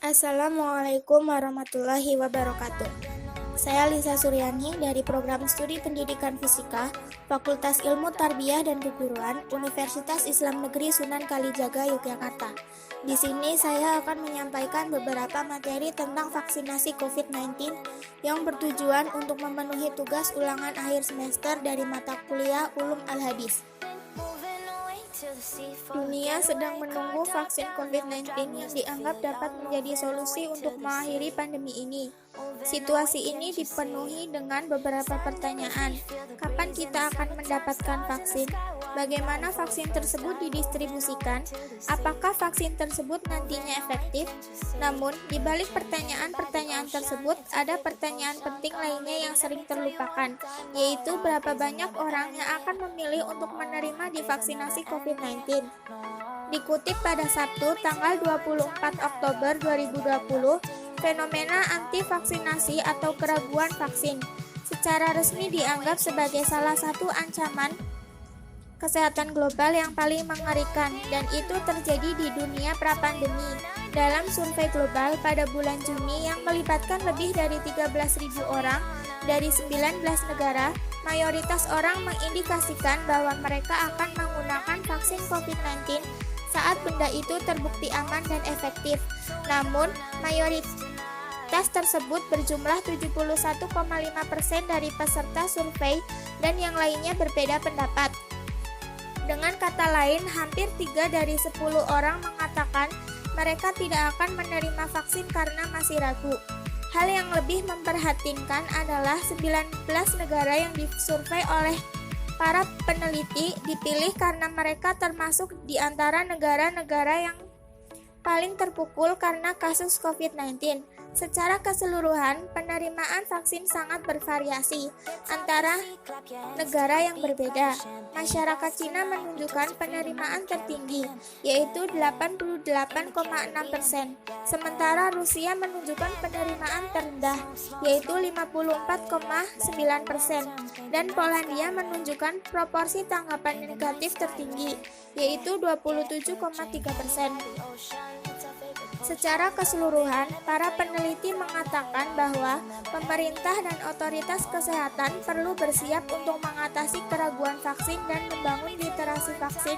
Assalamualaikum warahmatullahi wabarakatuh. Saya Lisa Suryani dari Program Studi Pendidikan Fisika, Fakultas Ilmu Tarbiyah dan Keguruan, Universitas Islam Negeri Sunan Kalijaga, Yogyakarta. Di sini saya akan menyampaikan beberapa materi tentang vaksinasi COVID-19 yang bertujuan untuk memenuhi tugas ulangan akhir semester dari mata kuliah Ulum Al-Hadis. Dunia sedang menunggu vaksin COVID-19 yang dianggap dapat menjadi solusi untuk mengakhiri pandemi ini. Situasi ini dipenuhi dengan beberapa pertanyaan. Kapan kita akan mendapatkan vaksin? Bagaimana vaksin tersebut didistribusikan? Apakah vaksin tersebut nantinya efektif? Namun, di balik pertanyaan-pertanyaan tersebut, ada pertanyaan penting lainnya yang sering terlupakan, yaitu berapa banyak orang yang akan memilih untuk menerima divaksinasi COVID-19. Dikutip pada Sabtu, tanggal 24 Oktober 2020, fenomena anti-vaksinasi atau keraguan vaksin secara resmi dianggap sebagai salah satu ancaman kesehatan global yang paling mengerikan, dan itu terjadi di dunia pra-pandemi. Dalam survei global pada bulan Juni yang melibatkan lebih dari 13.000 orang dari 19 negara, mayoritas orang mengindikasikan bahwa mereka akan menggunakan vaksin COVID-19 saat benda itu terbukti aman dan efektif. Namun, mayoritas tersebut berjumlah 71,5% dari peserta survei, dan yang lainnya berbeda pendapat. Dengan kata lain, hampir 3 dari 10 orang mengatakan mereka tidak akan menerima vaksin karena masih ragu. Hal yang lebih memprihatinkan adalah 19 negara yang disurvei oleh para peneliti dipilih karena mereka termasuk di antara negara-negara yang paling terpukul karena kasus COVID-19. Secara keseluruhan, penerimaan vaksin sangat bervariasi antara negara yang berbeda. Masyarakat Cina menunjukkan penerimaan tertinggi, yaitu 88,6%, sementara Rusia menunjukkan penerimaan terendah, yaitu 54,9%, dan Polandia menunjukkan proporsi tanggapan negatif tertinggi, yaitu 27,3%. Secara keseluruhan, para peneliti mengatakan bahwa pemerintah dan otoritas kesehatan perlu bersiap untuk mengatasi keraguan vaksin dan membangun literasi vaksin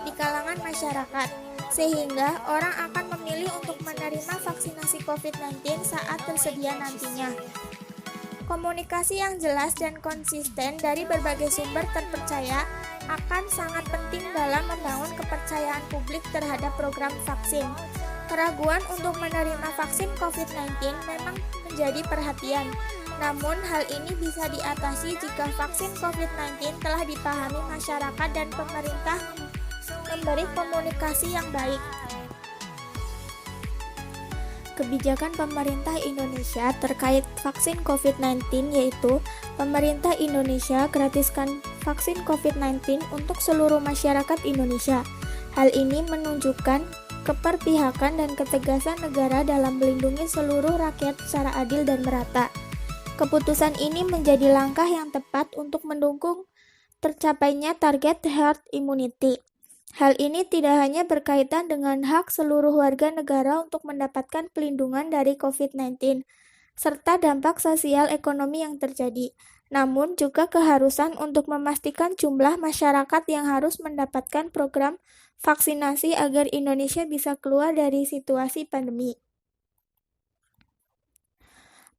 di kalangan masyarakat, sehingga orang akan memilih untuk menerima vaksinasi COVID-19 saat tersedia nantinya. Komunikasi yang jelas dan konsisten dari berbagai sumber terpercaya akan sangat penting dalam membangun kepercayaan publik terhadap program vaksin. Keraguan untuk menerima vaksin COVID-19 memang menjadi perhatian, namun hal ini bisa diatasi jika vaksin COVID-19 telah dipahami masyarakat dan pemerintah memberi komunikasi yang baik. Kebijakan pemerintah Indonesia terkait vaksin COVID-19 yaitu pemerintah Indonesia gratiskan vaksin COVID-19 untuk seluruh masyarakat Indonesia. Hal ini menunjukkan keperpihakan dan ketegasan negara dalam melindungi seluruh rakyat secara adil dan merata. Keputusan ini menjadi langkah yang tepat untuk mendukung tercapainya target herd immunity. Hal ini tidak hanya berkaitan dengan hak seluruh warga negara untuk mendapatkan pelindungan dari COVID-19, serta dampak sosial ekonomi yang terjadi, namun juga keharusan untuk memastikan jumlah masyarakat yang harus mendapatkan program vaksinasi agar Indonesia bisa keluar dari situasi pandemi.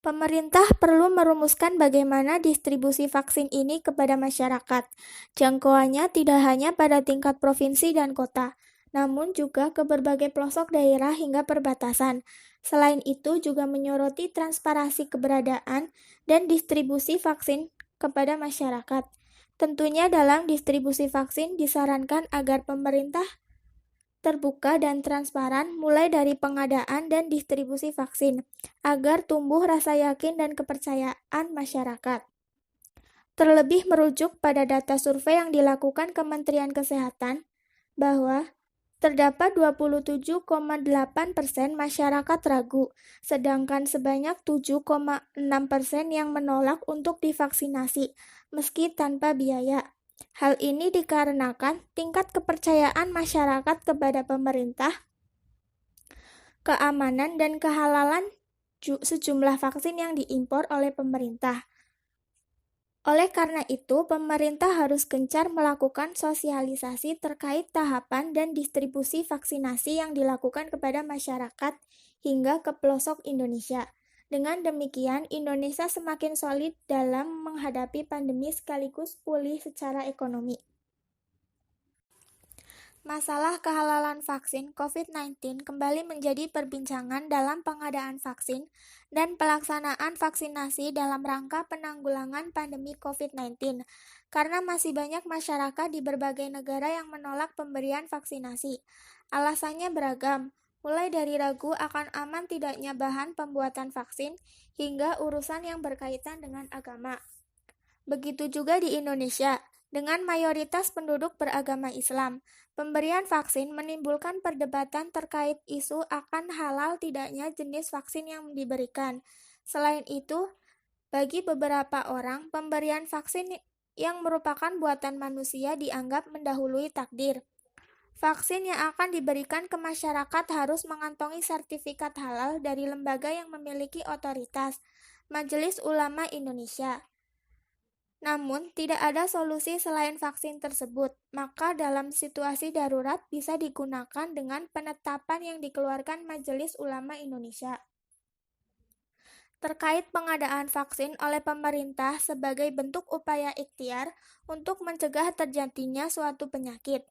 Pemerintah perlu merumuskan bagaimana distribusi vaksin ini kepada masyarakat. Jangkauannya tidak hanya pada tingkat provinsi dan kota, namun juga ke berbagai pelosok daerah hingga perbatasan. Selain itu juga menyoroti transparansi keberadaan dan distribusi vaksin kepada masyarakat. Tentunya dalam distribusi vaksin disarankan agar pemerintah terbuka dan transparan mulai dari pengadaan dan distribusi vaksin, agar tumbuh rasa yakin dan kepercayaan masyarakat. Terlebih merujuk pada data survei yang dilakukan Kementerian Kesehatan, bahwa terdapat 27,8% masyarakat ragu, sedangkan sebanyak 7,6% yang menolak untuk divaksinasi, meski tanpa biaya. Hal ini dikarenakan tingkat kepercayaan masyarakat kepada pemerintah keamanan dan kehalalan sejumlah vaksin yang diimpor oleh pemerintah. Oleh karena itu, pemerintah harus gencar melakukan sosialisasi terkait tahapan dan distribusi vaksinasi yang dilakukan kepada masyarakat hingga ke pelosok Indonesia. Dengan demikian, Indonesia semakin solid dalam menghadapi pandemi sekaligus pulih secara ekonomi. Masalah kehalalan vaksin COVID-19 kembali menjadi perbincangan dalam pengadaan vaksin dan pelaksanaan vaksinasi dalam rangka penanggulangan pandemi COVID-19, karena masih banyak masyarakat di berbagai negara yang menolak pemberian vaksinasi. Alasannya beragam, mulai dari ragu akan aman tidaknya bahan pembuatan vaksin, hingga urusan yang berkaitan dengan agama. Begitu juga di Indonesia, dengan mayoritas penduduk beragama Islam. Pemberian vaksin menimbulkan perdebatan terkait isu akan halal tidaknya jenis vaksin yang diberikan. Selain itu, bagi beberapa orang, pemberian vaksin yang merupakan buatan manusia dianggap mendahului takdir. Vaksin yang akan diberikan ke masyarakat harus mengantongi sertifikat halal dari lembaga yang memiliki otoritas, Majelis Ulama Indonesia. Namun, tidak ada solusi selain vaksin tersebut, maka dalam situasi darurat bisa digunakan dengan penetapan yang dikeluarkan Majelis Ulama Indonesia. Terkait pengadaan vaksin oleh pemerintah sebagai bentuk upaya ikhtiar untuk mencegah terjadinya suatu penyakit.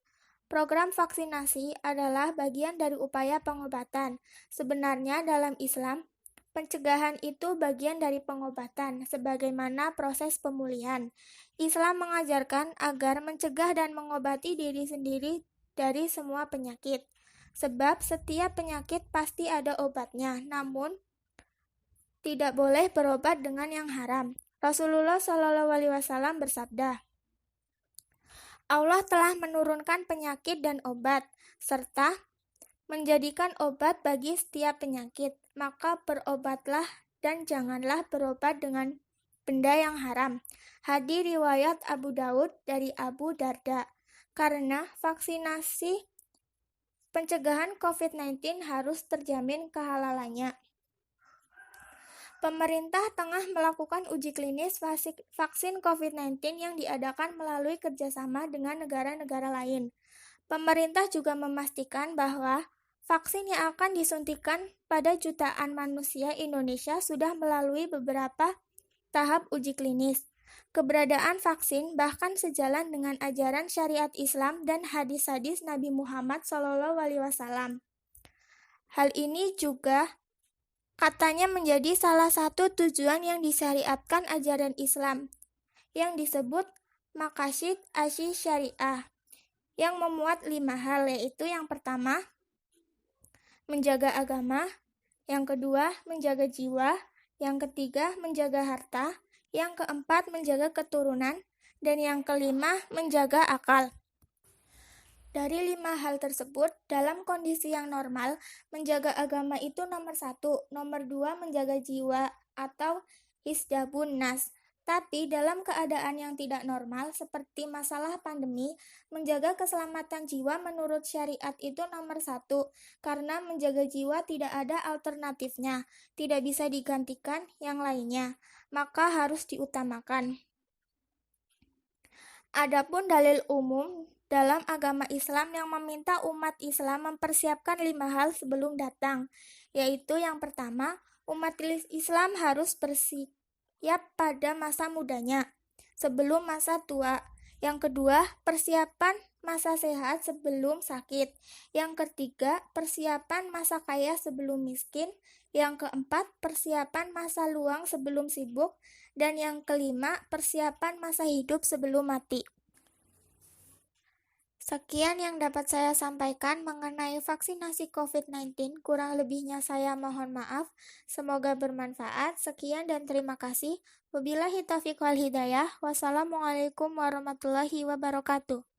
Program vaksinasi adalah bagian dari upaya pengobatan. Sebenarnya dalam Islam, pencegahan itu bagian dari pengobatan, sebagaimana proses pemulihan. Islam mengajarkan agar mencegah dan mengobati diri sendiri dari semua penyakit. Sebab setiap penyakit pasti ada obatnya, namun tidak boleh berobat dengan yang haram. Rasulullah SAW bersabda, Allah telah menurunkan penyakit dan obat, serta menjadikan obat bagi setiap penyakit, maka berobatlah dan janganlah berobat dengan benda yang haram. Hadis riwayat Abu Daud dari Abu Darda. Karena vaksinasi pencegahan COVID-19 harus terjamin kehalalannya. Pemerintah tengah melakukan uji klinis vaksin COVID-19 yang diadakan melalui kerjasama dengan negara-negara lain. Pemerintah juga memastikan bahwa vaksin yang akan disuntikan pada jutaan manusia Indonesia sudah melalui beberapa tahap uji klinis. Keberadaan vaksin bahkan sejalan dengan ajaran syariat Islam dan hadis-hadis Nabi Muhammad SAW. Hal ini juga katanya menjadi salah satu tujuan yang disyariatkan ajaran Islam, yang disebut Maqasid Asy-Syariah, yang memuat 5 hal, yaitu yang pertama, menjaga agama, yang kedua, menjaga jiwa, yang ketiga, menjaga harta, yang keempat, menjaga keturunan, dan yang kelima, menjaga akal. Dari 5 hal tersebut, dalam kondisi yang normal, menjaga agama itu nomor 1, nomor 2 menjaga jiwa atau hisdabun nas. Tapi dalam keadaan yang tidak normal, seperti masalah pandemi, menjaga keselamatan jiwa menurut syariat itu nomor 1, karena menjaga jiwa tidak ada alternatifnya, tidak bisa digantikan yang lainnya, maka harus diutamakan. Adapun dalil umum dalam agama Islam yang meminta umat Islam mempersiapkan 5 hal sebelum datang, yaitu yang pertama, umat Islam harus bersiap pada masa mudanya, sebelum masa tua. Yang kedua, persiapan masa sehat sebelum sakit. Yang ketiga, persiapan masa kaya sebelum miskin. Yang keempat, persiapan masa luang sebelum sibuk. Dan yang kelima, persiapan masa hidup sebelum mati. Sekian yang dapat saya sampaikan mengenai vaksinasi COVID-19. Kurang lebihnya saya mohon maaf. Semoga bermanfaat. Sekian dan terima kasih. Wabillahi taufiq wal hidayah. Wassalamualaikum warahmatullahi wabarakatuh.